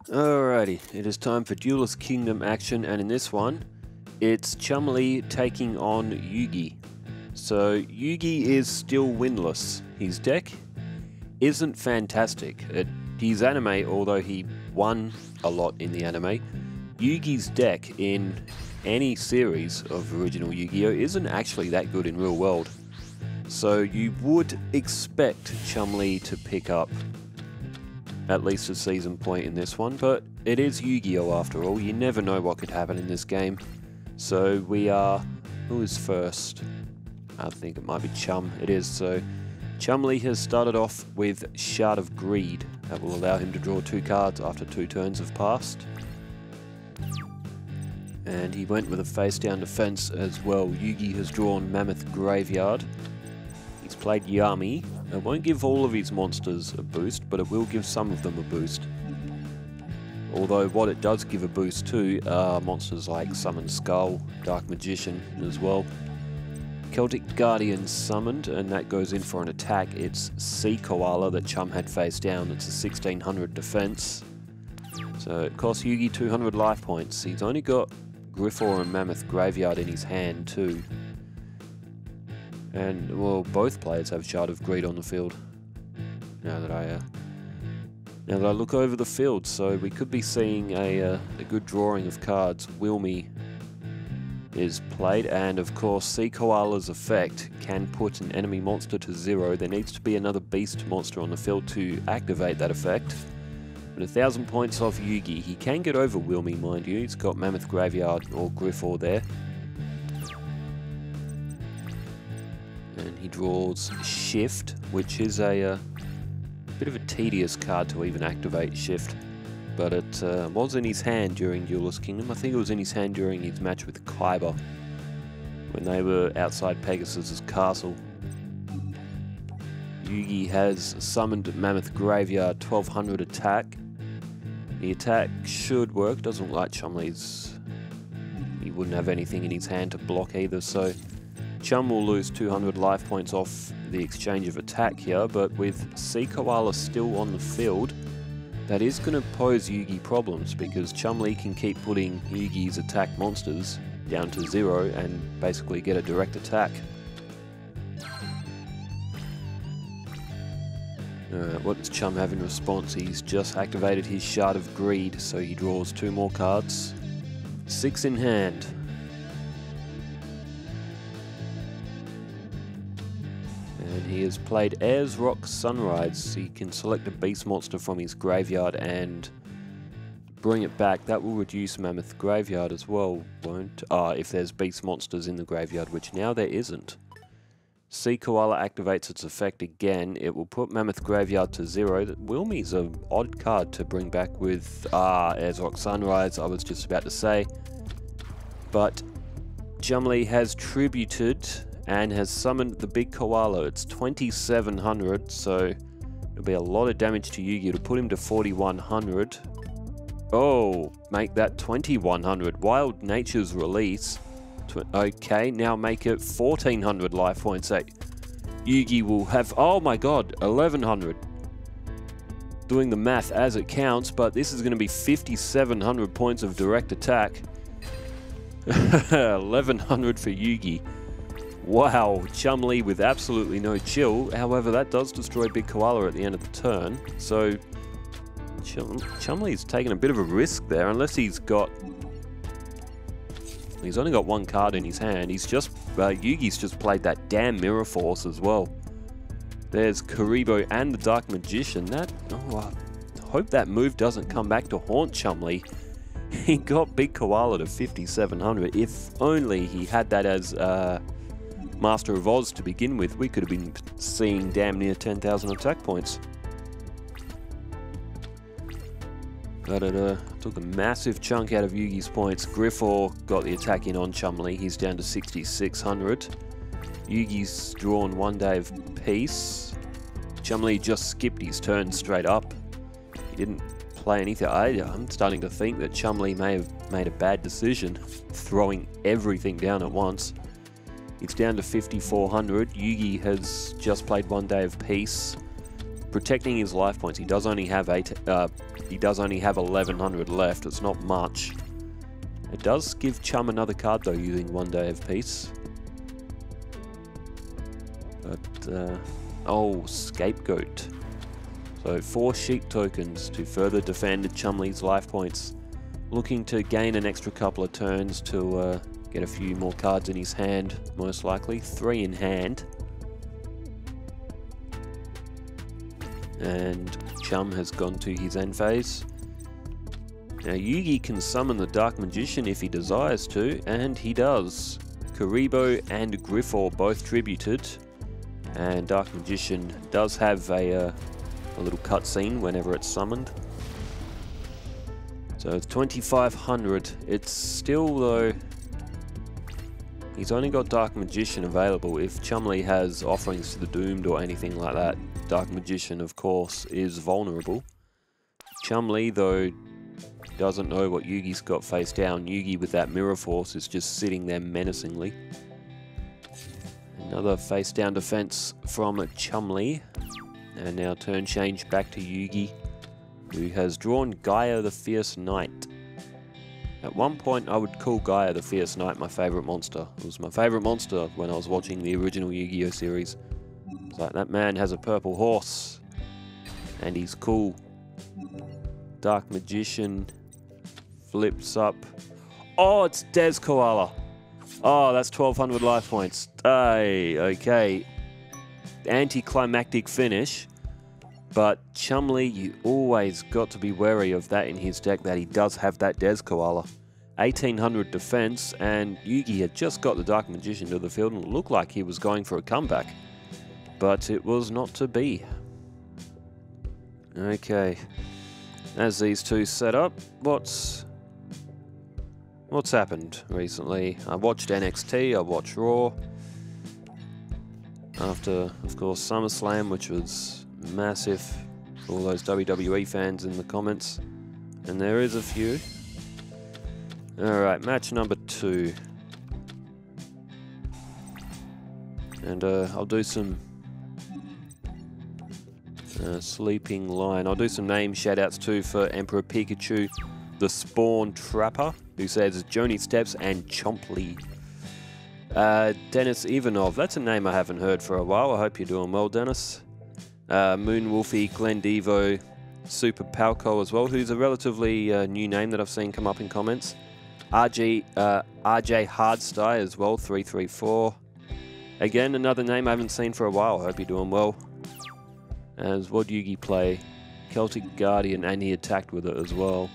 Alrighty, it is time for Duelist Kingdom action, and in this one, it's Chumley taking on Yugi. So Yugi is still winless. His deck isn't fantastic. His anime, although he won a lot in the anime, Yugi's deck in any series of original Yu-Gi-Oh! Isn't actually that good in real world. So you would expect Chumley to pick up at least a season point in this one, but it is Yu-Gi-Oh! After all. You never know what could happen in this game. So we are... who is first? I think it might be Chum. It is. So Chumley has started off with Shard of Greed. That will allow him to draw 2 cards after 2 turns have passed. And he went with a face-down defense as well. Yugi has drawn Mammoth Graveyard. He's played Yami. It won't give all of his monsters a boost, but it will give some of them a boost. Although what it does give a boost to are monsters like Summon Skull, Dark Magician as well. Celtic Guardian summoned, and that goes in for an attack. It's Sea Koala that Chum had face down. It's a 1600 defense. So it costs Yugi 200 life points. He's only got Griffor and Mammoth Graveyard in his hand too. And, well, both players have Shard of Greed on the field. Now that I look over the field, so we could be seeing a good drawing of cards. Wilmy is played, and of course Sea Koala's effect can put an enemy monster to 0. There needs to be another beast monster on the field to activate that effect. But 1000 points off Yugi. He can get over Wilmy, mind you. He's got Mammoth Graveyard or Griffor there. And he draws Shift, which is a bit of a tedious card to even activate Shift. But it was in his hand during Duelist Kingdom. I think it was in his hand during his match with Kaiba, when they were outside Pegasus's castle. Yugi has summoned Mammoth Graveyard, 1200 attack. The attack should work. Doesn't look like Chumley's... he wouldn't have anything in his hand to block either, so Chum will lose 200 life points off the exchange of attack here, but with Sea Koala still on the field, that is going to pose Yugi problems, because Chumley can keep putting Yugi's attack monsters down to 0 and basically get a direct attack. What does Chum have in response? He's just activated his Shard of Greed, so he draws 2 more cards. 6 in hand. And he has played Ayers Rock Sunrise. He can select a beast monster from his graveyard and bring it back. That will reduce Mammoth Graveyard as well, won't? If there's beast monsters in the graveyard, which now there isn't. Sea Koala activates its effect again. It will put Mammoth Graveyard to 0. Wilmy's an odd card to bring back with Ayers Rock Sunrise, I was just about to say. But Chumley has tributed and has summoned the big koala. It's 2700, so it'll be a lot of damage to Yugi to put him to 4100. Oh, make that 2100. Wild Nature's Release. Okay, now make it 1400 life points. Yugi will have, oh my god, 1100. Doing the math as it counts, but this is going to be 5700 points of direct attack. 1100 for Yugi. Wow, Chumley with absolutely no chill. However, that does destroy Big Koala at the end of the turn. So Chumley's taken a bit of a risk there, unless he's got... he's only got 1 card in his hand. He's just... Yugi's just played that damn Mirror Force as well. There's Karibo and the Dark Magician. That... oh, I hope that move doesn't come back to haunt Chumley. He got Big Koala to 5700. If only he had that as Master of Oz to begin with, we could have been seeing damn near 10,000 attack points. But it took a massive chunk out of Yugi's points. Griffor got the attack in on Chumley. He's down to 6600. Yugi's drawn 1 Day of Peace. Chumley just skipped his turn straight up. He didn't play anything. I'm starting to think that Chumley may have made a bad decision, throwing everything down at once. It's down to 5400. Yugi has just played 1 Day of Peace. protecting his life points. He does only have 1100 left. It's not much. It does give Chum another card though, using 1 Day of Peace. But oh, Scapegoat. So 4 sheep tokens to further defend Chumley's life points. Looking to gain an extra couple of turns to get a few more cards in his hand, most likely. 3 in hand. And Chum has gone to his end phase. Now Yugi can summon the Dark Magician if he desires to, and he does. Karibo and Griffor both tributed, and Dark Magician does have a little cutscene whenever it's summoned. So it's 2500. It's still though, he's only got Dark Magician available. If Chumley has Offerings to the Doomed or anything like that, Dark Magician of course is vulnerable. Chumley though doesn't know what Yugi's got face down. Yugi with that Mirror Force is just sitting there menacingly. Another face down defense from Chumley. And now turn change back to Yugi, who has drawn Gaia the Fierce Knight. At one point I would call Gaia the Fierce Knight my favourite monster. It was my favourite monster when I was watching the original Yu-Gi-Oh series. It's like, that man has a purple horse and he's cool. Dark Magician flips up. Oh, it's Des Koala. Oh, that's 1200 life points. Hey, okay. Anticlimactic finish. But Chumley, you always got to be wary of that in his deck, that he does have that Des Koala. 1800 defense, and Yugi had just got the Dark Magician to the field and it looked like he was going for a comeback. But it was not to be. Okay. As these two set up, what's happened recently? I watched NXT, I watched Raw. After, of course, SummerSlam, which was massive for all those WWE fans in the comments. And there is a few. Alright, match number 2. And I'll do some Sleeping Lion. I'll do some name shoutouts too for Emperor Pikachu, the Spawn Trapper, who says Joni Steps, and Chumley. Dennis Ivanov, that's a name I haven't heard for a while. I hope you're doing well, Dennis. Moon Wolfie, Glenn Devo, Super Palco as well, who's a relatively new name that I've seen come up in comments. RJ Hardstyle as well, 334. Again, another name I haven't seen for a while. I hope you're doing well. As what Yugi play? Celtic Guardian, and he attacked with it as well.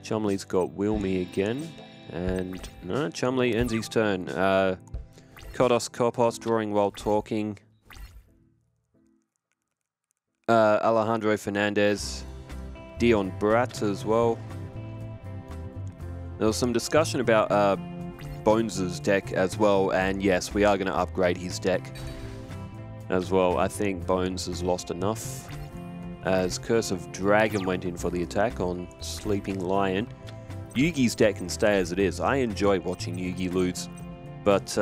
Chumley's got Wilmy again. And no, Chumley ends his turn. Kodos Kopos drawing while talking. Alejandro Fernandez. Dion Brat as well. There was some discussion about Bones' deck as well, and yes, we are going to upgrade his deck as well. I think Bones has lost enough, as Curse of Dragon went in for the attack on Sleeping Lion. Yugi's deck can stay as it is. I enjoy watching Yugi lose, but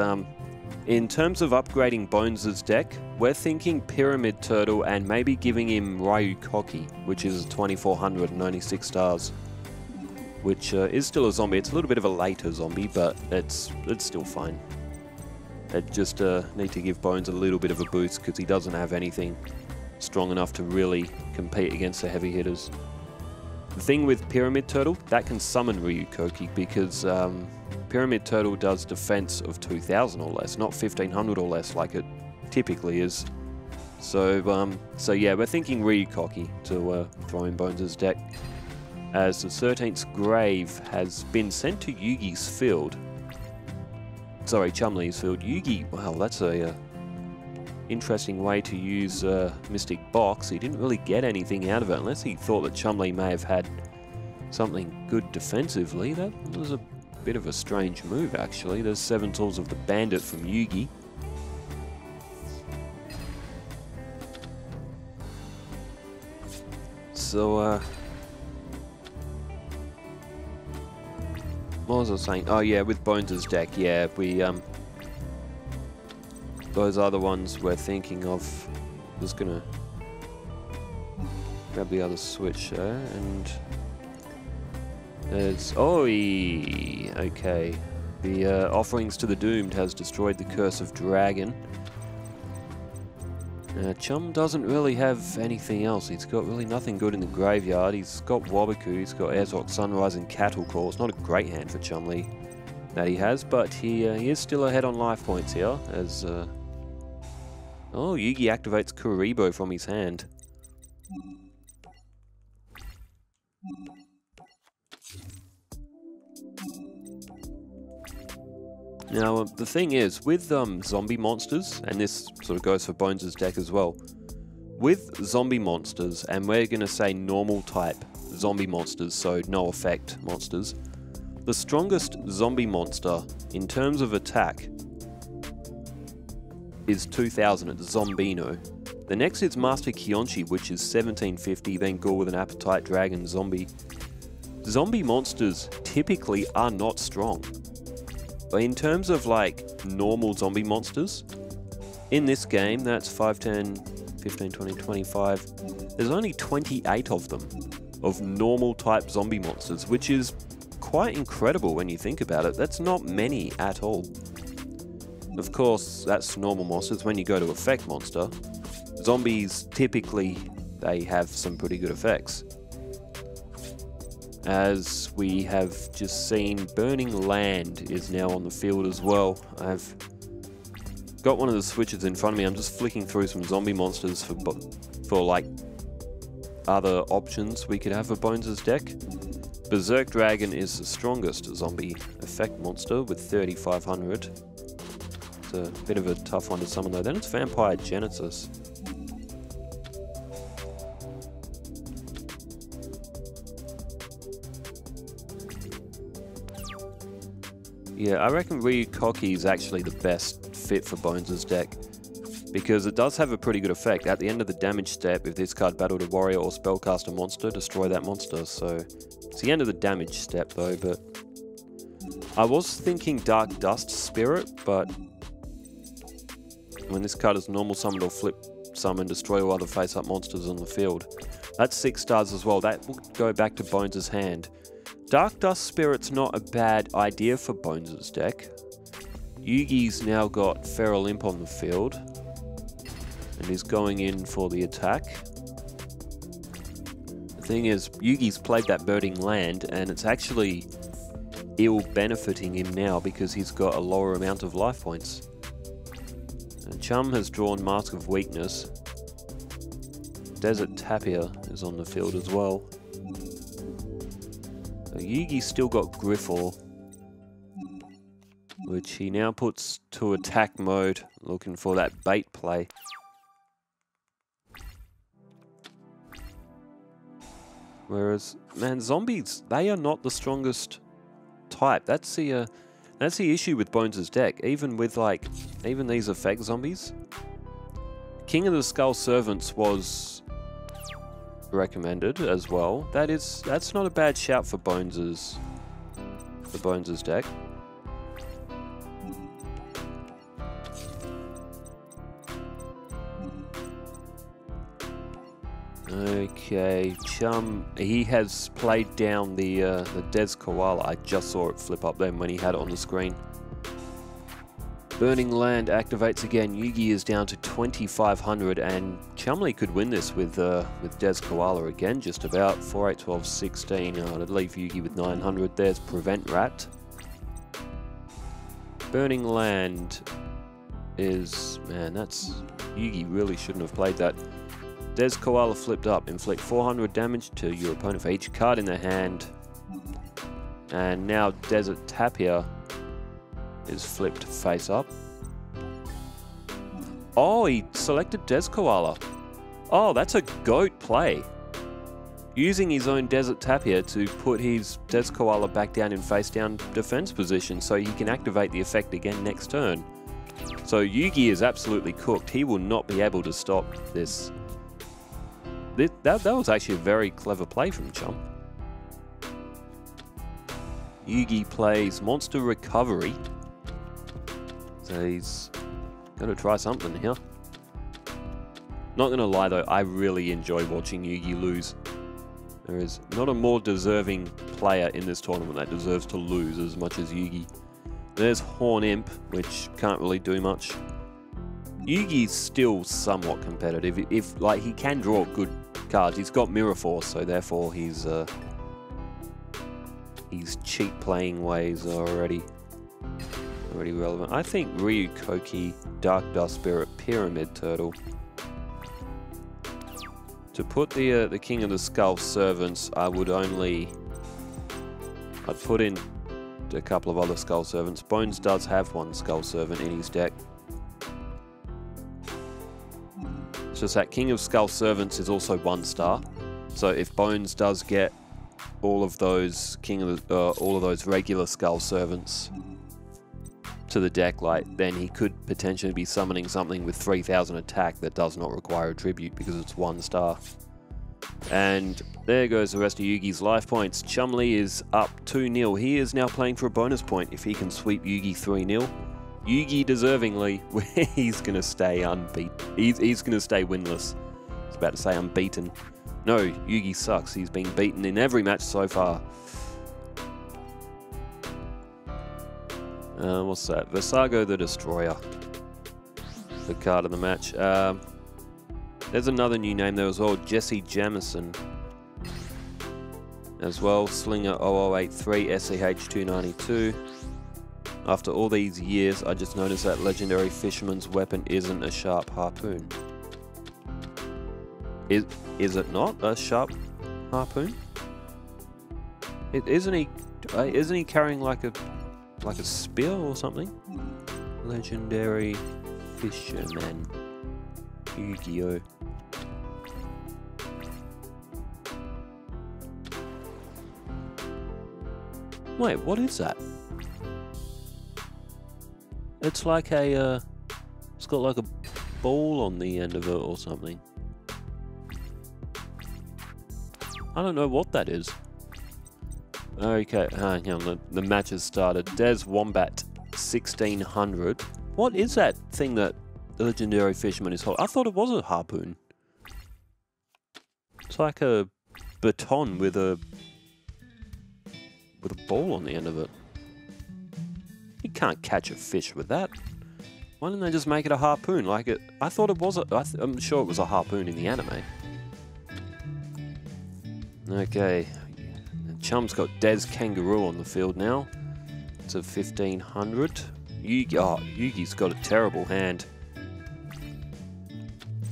in terms of upgrading Bones' deck, we're thinking Pyramid Turtle and maybe giving him Ryu Koki, which is 2400 and only 6 stars. Which is still a zombie. It's a little bit of a later zombie, but it's still fine. I just need to give Bones a little bit of a boost because he doesn't have anything strong enough to really compete against the heavy hitters. The thing with Pyramid Turtle, that can summon Ryukoki because Pyramid Turtle does defense of 2000 or less, not 1500 or less like it typically is. So yeah, we're thinking Ryukoki to throw in Bones' deck. As the 13th Grave has been sent to Yugi's field. Sorry, Chumley's field. Yugi, wow, that's a interesting way to use Mystic Box. He didn't really get anything out of it, unless he thought that Chumley may have had something good defensively. That was a bit of a strange move, actually. There's 7 Tools of the Bandit from Yugi. So, what was I saying? Oh yeah, with Bones' deck, yeah, we those are the ones we're thinking of. Just gonna grab the other switch there, and there's... Oi! Okay. The Offerings to the Doomed has destroyed the Curse of Dragon. Chum doesn't really have anything else. He's got really nothing good in the graveyard. He's got Waboku, he's got Airsock Sunrise and Cattle Call. It's not a great hand for Chumley that he has, but he is still ahead on life points here as... Oh, Yugi activates Kuribo from his hand. Now, the thing is, with zombie monsters, and this sort of goes for Bones' deck as well, with zombie monsters, and we're going to say normal type zombie monsters, so no effect monsters, the strongest zombie monster in terms of attack is 2000 at Zombino. The next is Master Kyonchi, which is 1750, then Ghoul with an Appetite, Dragon, Zombie. Zombie monsters typically are not strong. But in terms of like normal zombie monsters, in this game, that's 5, 10, 15, 20, 25, there's only 28 of them, of normal type zombie monsters, which is quite incredible when you think about it. That's not many at all. Of course, that's normal monsters. When you go to effect monster, zombies typically, they have some pretty good effects. As we have just seen, Burning Land is now on the field as well. I've got one of the switches in front of me. I'm just flicking through some zombie monsters for like other options we could have for Bones' deck. Berserk Dragon is the strongest zombie effect monster with 3500. It's a bit of a tough one to summon though. Then it's Vampire Genesis. Yeah, I reckon Ryukoki is actually the best fit for Bones' deck, because it does have a pretty good effect. At the end of the damage step, if this card battled a warrior or spellcast a monster, destroy that monster. So it's the end of the damage step though, but I was thinking Dark Dust Spirit, but when this card is normal summoned or flip summon, destroy all other face-up monsters on the field. That's 6 stars as well. That will go back to Bones' hand. Dark Dust Spirit's not a bad idea for Bones' deck. Yugi's now got Feral Imp on the field, and he's going in for the attack. The thing is, Yugi's played that Burning Land, and it's actually ill benefiting him now because he's got a lower amount of life points. And Chum has drawn Mask of Weakness. Desert Tapir is on the field as well. Yugi's still got Griffle, which he now puts to attack mode, looking for that bait play. Whereas, man, zombies, they are not the strongest type. That's the issue with Bones' deck. Even with even these effect zombies. King of the Skull Servants was recommended as well. That's not a bad shout for Bones' deck. Okay, Chum, he has played down the Des Koala. I just saw it flip up then when he had it on the screen. Burning Land activates again. Yugi is down to 2500, and Chumley could win this with Des Koala again, just about. 4, 8, 12, 16. I'd leave Yugi with 900. There's Prevent Rat. Burning Land is... man, that's... Yugi really shouldn't have played that. Des Koala flipped up. Inflict 400 damage to your opponent for each card in their hand. And now Desert Tapir is flipped face up. Oh, he selected Des Koala. Oh, that's a goat play. Using his own Desert Tapir to put his Des Koala back down in face down defense position so he can activate the effect again next turn. So Yugi is absolutely cooked. He will not be able to stop this. That was actually a very clever play from Chum. Yugi plays Monster Recovery. So he's going to try something here. Not gonna lie though, I really enjoy watching Yugi lose. There is not a more deserving player in this tournament that deserves to lose as much as Yugi. There's Horn Imp, which can't really do much. Yugi's still somewhat competitive. If like he can draw good cards, he's got Mirror Force, so therefore his cheap playing ways are already relevant. I think Ryukoki, Dark Dust Spirit, Pyramid Turtle. To put the King of the Skull Servants, I'd put in a couple of other Skull Servants. Bones does have one Skull Servant in his deck. It's just that King of Skull Servants is also 1 star. So if Bones does get all of those all of those regular Skull Servants to the deck, like, then he could potentially be summoning something with 3000 attack that does not require a tribute because it's 1 star. And there goes the rest of Yugi's life points. Chumley is up 2-0. He is now playing for a bonus point if he can sweep Yugi 3-0. Yugi deservingly, he's going to stay unbeaten. He's going to stay winless. I was about to say unbeaten. No, Yugi sucks. He's been beaten in every match so far. What's that? Visago the Destroyer. The card of the match. There's another new name there as well. Jesse Jamison. As well. Slinger 0083 SEH 292. After all these years, I just noticed that Legendary Fisherman's weapon isn't a sharp harpoon. Is it not a sharp harpoon? Isn't he carrying like a spear or something? Legendary Fisherman. Yugioh. Wait, what is that? It's like a, it's got like a ball on the end of it or something. I don't know what that is. Okay, hang on, the match has started. Des Wombat, 1600. What is that thing that the Legendary Fisherman is holding? I thought it was a harpoon. It's like a baton with a ball on the end of it. You can't catch a fish with that. Why didn't they just make it a harpoon? Like it, I thought it was I'm sure it was a harpoon in the anime. Okay, Chum's got Des Kangaroo on the field now. It's a 1500. Yugi's got a terrible hand.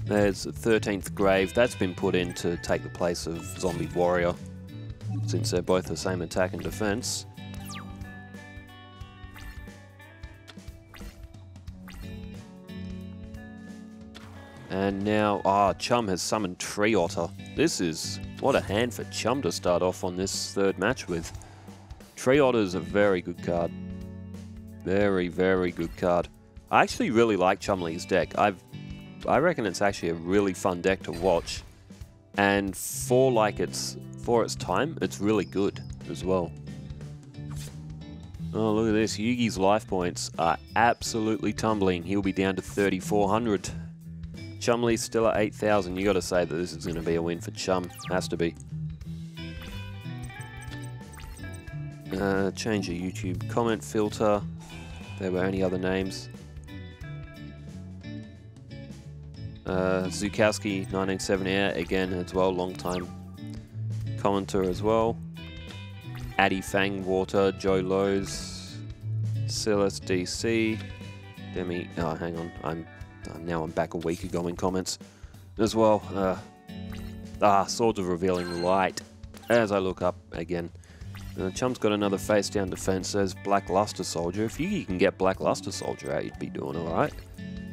There's a 13th Grave. That's been put in to take the place of Zombie Warrior, since they're both the same attack and defense. And now, Chum has summoned Tree Otter. This is, what a hand for Chum to start off on this third match with. Tree Otter is a very good card. Very, very good card. I actually really like Chumley's deck. I reckon it's actually a really fun deck to watch. And for its time, it's really good as well. Oh, look at this. Yugi's life points are absolutely tumbling. He'll be down to 3,400. Chumley's still at 8,000. You got to say that this is going to be a win for Chum. Has to be. Change the YouTube comment filter. If there were any other names. Zukowski 1978 again as well, long time commenter as well. Addy Fangwater, Joe Lowe's, Silas DC, Demi. Oh, hang on, now I'm back a week ago in comments as well. Swords of Revealing Light. As I look up again, Chum's got another face down defense. Says Black Luster Soldier. If Yugi can get Black Luster Soldier out, you'd be doing all right.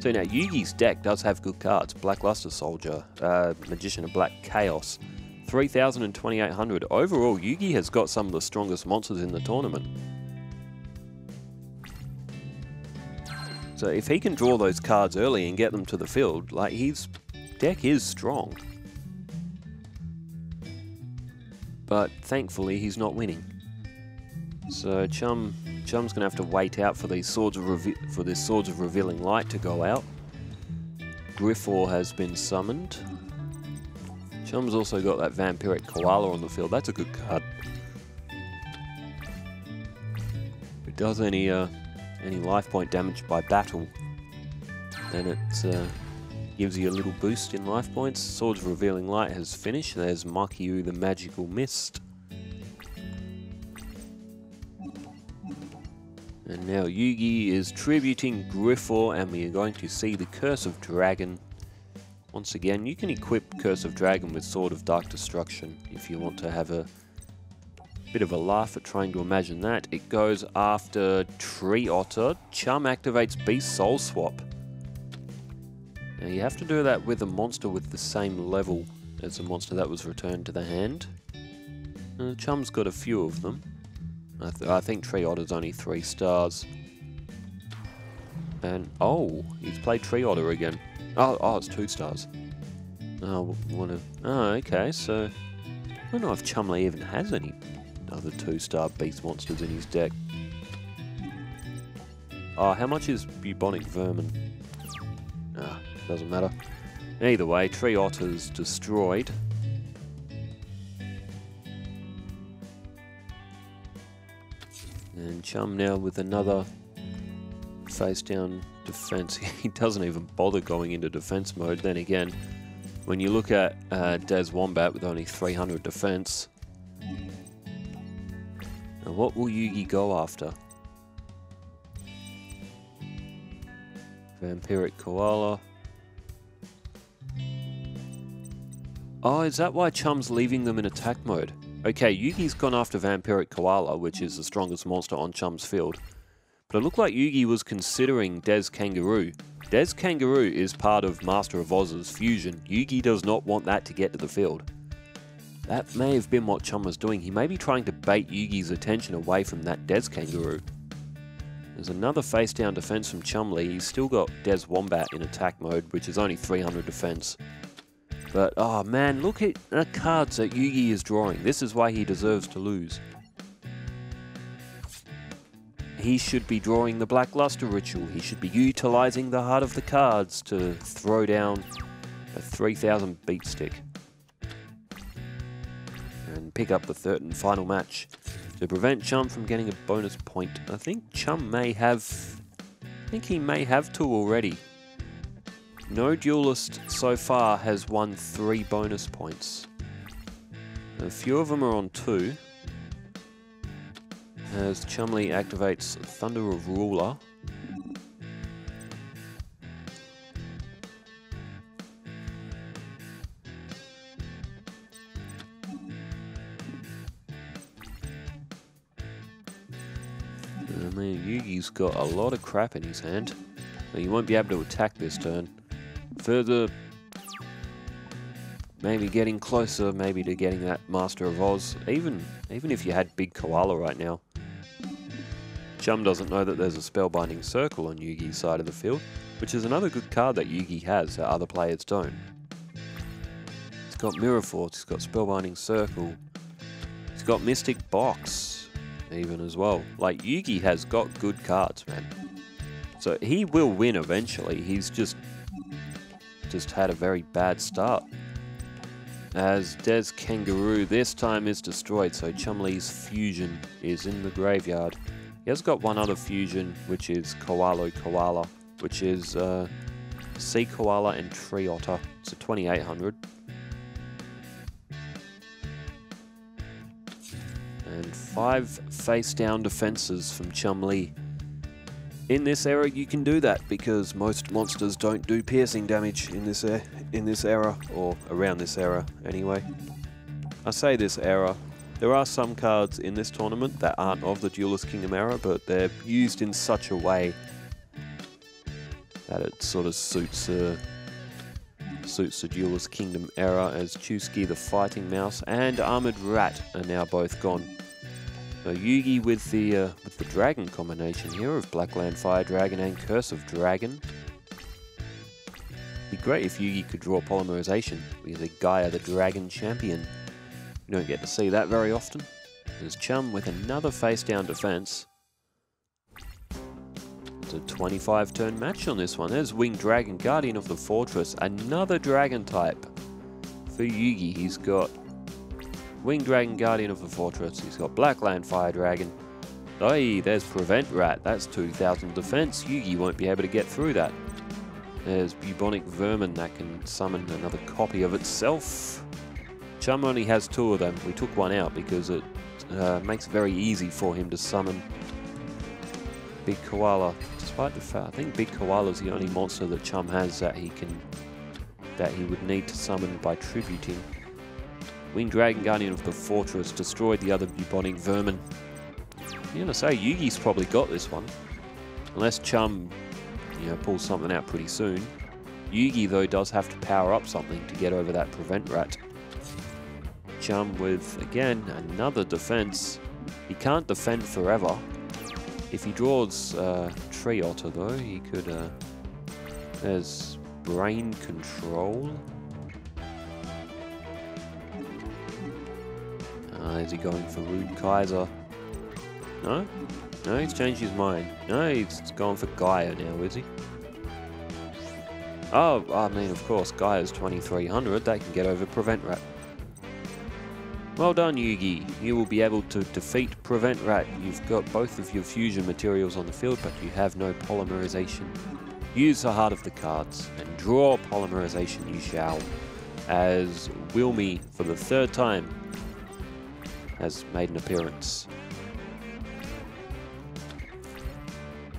So now Yugi's deck does have good cards. Black Luster Soldier, Magician of Black Chaos, 3,000 and 2,800. Overall, Yugi has got some of the strongest monsters in the tournament. So if he can draw those cards early and get them to the field, like, his deck is strong. But thankfully, he's not winning. So Chum's gonna have to wait out for these Swords of Revealing Light to go out. Griffor has been summoned. Chum's also got that Vampiric Koala on the field. That's a good card. If it does any life point damage by battle, then it gives you a little boost in life points. Swords of Revealing Light has finished. There's Makyu the Magical Mist. And now Yugi is tributing Griffor, and we are going to see the Curse of Dragon. Once again, you can equip Curse of Dragon with Sword of Dark Destruction if you want to have a bit of a laugh at trying to imagine that. It goes after Tree Otter. Chum activates Beast Soul Swap. Now you have to do that with a monster with the same level as the monster that was returned to the hand. Chum's got a few of them. I think Tree Otter's only 3 stars. And, oh, he's played Tree Otter again. Oh, it's 2 stars. Oh, okay, so I don't know if Chumley even has any other 2-star beast monsters in his deck. Oh, how much is Bubonic Vermin? Doesn't matter. Either way, Tree Otter's destroyed. And Chum now with another face down defense. He doesn't even bother going into defense mode. Then again, when you look at Des Wombat with only 300 defense, now what will Yugi go after? Vampiric Koala. Oh, is that why Chum's leaving them in attack mode? Okay, Yugi's gone after Vampiric Koala, which is the strongest monster on Chum's field. But it looked like Yugi was considering Des Kangaroo. Des Kangaroo is part of Master of Oz's fusion. Yugi does not want that to get to the field. That may have been what Chum was doing. He may be trying to bait Yugi's attention away from that Des Kangaroo. There's another face down defense from Chumley. He's still got Des Wombat in attack mode, which is only 300 defense. But, oh man, look at the cards that Yugi is drawing. This is why he deserves to lose. He should be drawing the Black Luster Ritual. He should be utilizing the Heart of the Cards to throw down a 3000 beat stick. And pick up the 3rd and final match to prevent Chum from getting a bonus point. I think Chum may have... he may have 2 already. No duelist so far has won 3 bonus points. A few of them are on 2. As Chumley activates Thunder of Ruler. I mean, Yugi's got a lot of crap in his hand. So he won't be able to attack this turn. Further, maybe getting closer, maybe to getting that Master of Oz. Even if you had Big Koala right now. Chum doesn't know that there's a Spellbinding Circle on Yugi's side of the field, which is another good card that Yugi has that other players don't. He's got Mirror Force, he's got Spellbinding Circle, he's got Mystic Box even as well. Like, Yugi has got good cards, man. So he will win eventually. He's just had a very bad start. As Des Kangaroo this time is destroyed, so Chumley's fusion is in the graveyard. He has got one other fusion, which is Koala, which is Sea Koala and Tree Otter. It's a 2800. And 5 face down defenses from Chumley. In this era, you can do that because most monsters don't do piercing damage in this era, or around this era anyway. I say this era. There are some cards in this tournament that aren't of the Duelist Kingdom era, but they're used in such a way that it sort of suits the Duelist Kingdom era, as Chusky the Fighting Mouse and Armored Rat are now both gone. So Yugi with the dragon combination here of Blackland Fire Dragon and Curse of Dragon. It'd be great if Yugi could draw Polymerization with a Gaia the Dragon Champion. You don't get to see that very often. There's Chum with another face down defense. It's It's a 25-turn match on this one. There's Winged Dragon, Guardian of the Fortress. Another dragon type for Yugi. He's got Winged Dragon, Guardian of the Fortress. He's got Blackland Fire Dragon. Oh, there's Prevent Rat. That's 2000 defense. Yugi won't be able to get through that. There's Bubonic Vermin that can summon another copy of itself. Chum only has 2 of them. We took one out because it makes it very easy for him to summon Big Koala. Despite the fact, I think Big Koala is the only monster that Chum has that he would need to summon by tributing. Winged Dragon, Guardian of the Fortress, destroyed the other Bubonic Vermin. I'm gonna say Yugi's probably got this one, unless Chum, pulls something out pretty soon. Yugi though does have to power up something to get over that Prevent Rat. Chum with, again, another defense. He can't defend forever. If he draws Tree Otter though, he could... there's Brain Control. Is he going for Rude Kaiser? No? No, he's changed his mind. No, he's going for Gaia now, is he? Oh, I mean, of course, Gaia's 2300. That can get over Prevent Rat. Well done, Yugi. You will be able to defeat Prevent Rat. You've got both of your fusion materials on the field, but you have no polymerization. Use the heart of the cards, and draw polymerization you shall, as Wilmy, for the 3rd time, has made an appearance.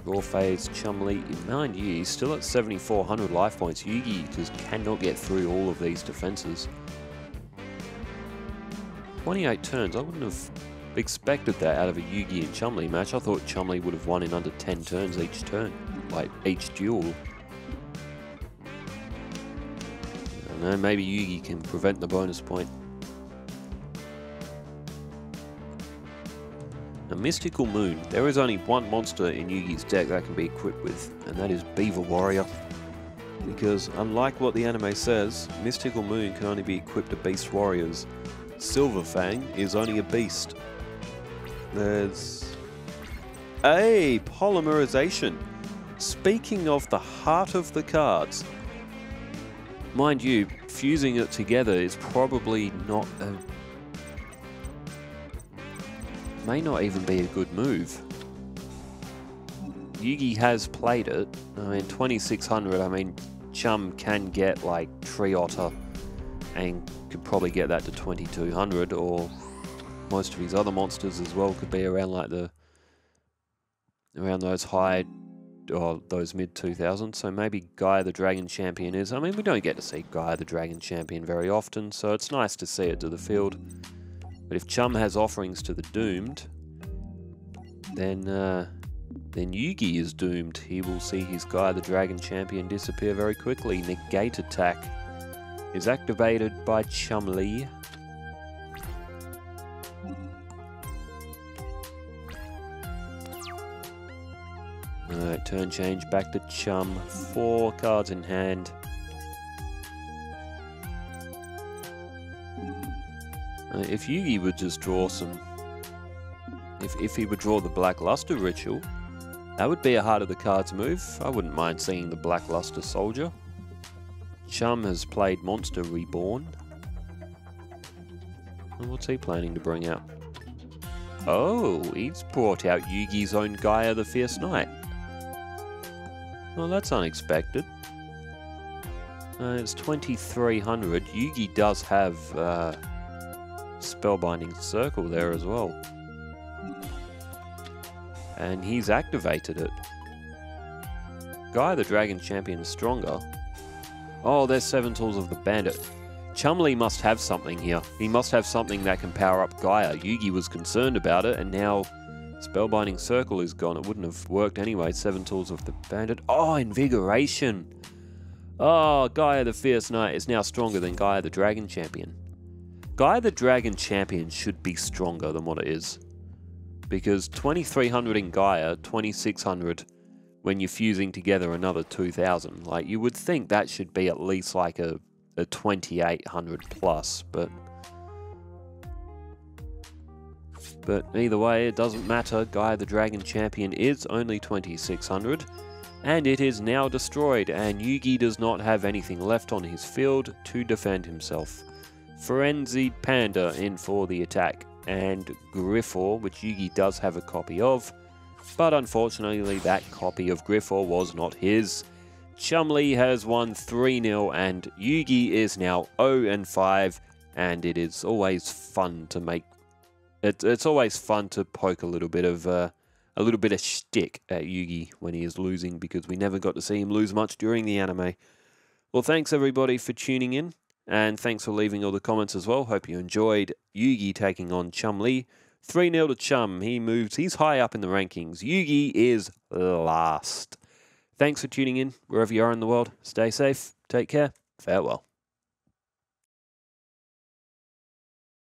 Raw Phase, Chumley, mind you, he's still at 7,400 life points. Yugi just cannot get through all of these defenses. 28 turns, I wouldn't have expected that out of a Yugi and Chumley match. I thought Chumley would have won in under 10 turns each turn, like each duel. I don't know, maybe Yugi can prevent the bonus point. A Mystical Moon. There is only one monster in Yugi's deck that can be equipped with, and that is Beaver Warrior. Because unlike what the anime says, Mystical Moon can only be equipped to Beast Warriors. Silver Fang is only a beast. There's a polymerization. Speaking of the heart of the cards, mind you, fusing it together is probably not a... may not even be a good move. Yugi has played it. I mean, 2600, I mean, Chum can get like Tree Otter and could probably get that to 2200, or most of his other monsters as well could be around like around those high or those mid 2000s. So maybe Gaia the Dragon Champion is. I mean, we don't get to see Gaia the Dragon Champion very often, so it's nice to see it to the field. But if Chum has offerings to the Doomed, then Yugi is doomed. He will see his Gaia the Dragon Champion disappear very quickly. Negate Attack is activated by Chumley. Alright, turn change back to Chum. 4 cards in hand. If Yugi would just draw some... If he would draw the Black Luster Ritual, that would be a heart of the cards move. I wouldn't mind seeing the Black Luster Soldier. Chum has played Monster Reborn. And what's he planning to bring out? Oh, he's brought out Yugi's own Gaia the Fierce Knight. Well, that's unexpected. It's 2300. Yugi does have Spellbinding Circle there as well. And he's activated it. Gaia the Dragon Champion is stronger. Oh, there's 7 Tools of the Bandit. Chumley must have something here. He must have something that can power up Gaia. Yugi was concerned about it, and now Spellbinding Circle is gone. It wouldn't have worked anyway. 7 Tools of the Bandit. Oh, Invigoration. Oh, Gaia the Fierce Knight is now stronger than Gaia the Dragon Champion. Gaia the Dragon Champion should be stronger than what it is. Because 2300 in Gaia, 2600 when you're fusing together another 2000. Like, you would think that should be at least like a 2800 plus, but... But either way, it doesn't matter. Guy the Dragon Champion is only 2600. And it is now destroyed, and Yugi does not have anything left on his field to defend himself. Frenzied Panda in for the attack, and Griffor, which Yugi does have a copy of, but unfortunately that copy of Griffor was not his. Chumley has won 3-0, and Yugi is now 0-5, and it is always fun to make... It's always fun to poke a little bit of shtick at Yugi when he is losing, because we never got to see him lose much during the anime. Well, thanks everybody for tuning in, and thanks for leaving all the comments as well. Hope you enjoyed Yugi taking on Chumley. 3-0 to Chum. He's high up in the rankings. Yugi is last. Thanks for tuning in, wherever you are in the world. Stay safe, take care, farewell.